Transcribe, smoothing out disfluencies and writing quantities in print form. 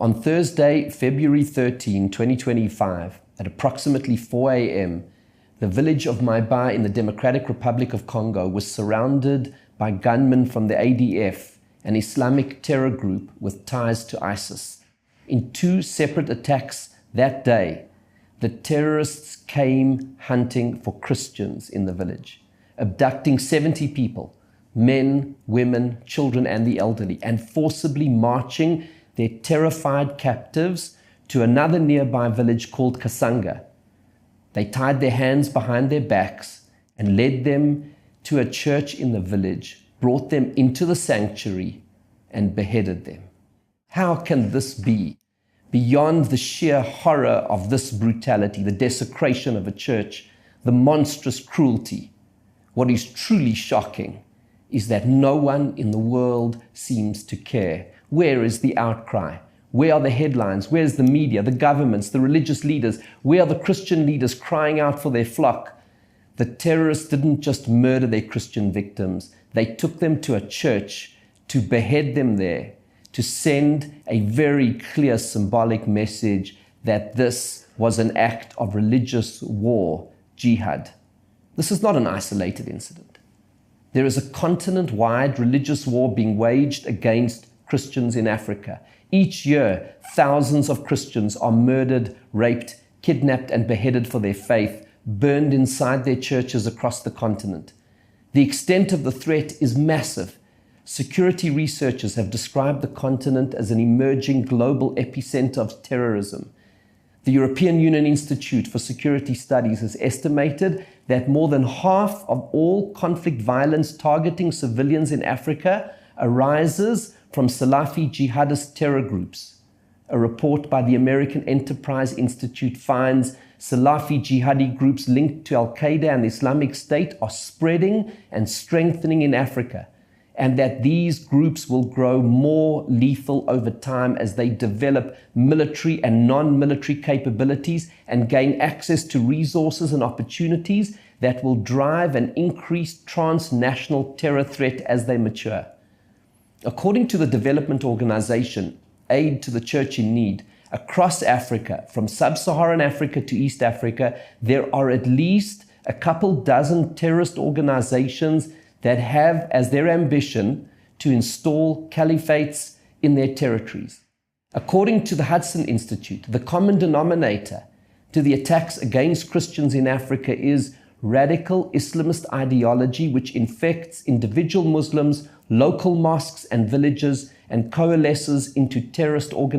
On Thursday, February 13, 2025, at approximately 4 a.m., the village of Maiba in the Democratic Republic of Congo was surrounded by gunmen from the ADF, an Islamic terror group with ties to ISIS. In two separate attacks that day, the terrorists came hunting for Christians in the village, abducting 70 people, men, women, children, and the elderly, and forcibly marching their terrified captives to another nearby village called Kasanga. They tied their hands behind their backs and led them to a church in the village, brought them into the sanctuary, and beheaded them. How can this be? Beyond the sheer horror of this brutality, the desecration of a church, the monstrous cruelty, what is truly shocking is that no one in the world seems to care. Where is the outcry? Where are the headlines? Where's the media, the governments, the religious leaders? Where are the Christian leaders crying out for their flock? The terrorists didn't just murder their Christian victims. They took them to a church to behead them there, to send a very clear symbolic message that this was an act of religious war, jihad. This is not an isolated incident. There is a continent-wide religious war being waged against Christians in Africa. Each year, thousands of Christians are murdered, raped, kidnapped, and beheaded for their faith, burned inside their churches across the continent. The extent of the threat is massive. Security researchers have described the continent as an emerging global epicenter of terrorism. The European Union Institute for Security Studies has estimated that more than half of all conflict violence targeting civilians in Africa arises from Salafi jihadist terror groups. A report by the American Enterprise Institute finds Salafi jihadi groups linked to Al-Qaeda and the Islamic State are spreading and strengthening in Africa, and that these groups will grow more lethal over time as they develop military and non-military capabilities and gain access to resources and opportunities that will drive an increased transnational terror threat as they mature. According to the development organization Aid to the Church in Need, across Africa, from sub-Saharan Africa to East Africa, there are at least a couple dozen terrorist organizations that have as their ambition to install caliphates in their territories. According to the Hudson Institute, the common denominator to the attacks against Christians in Africa is radical Islamist ideology, which infects individual Muslims, local mosques and villages, and coalesces into terrorist organizations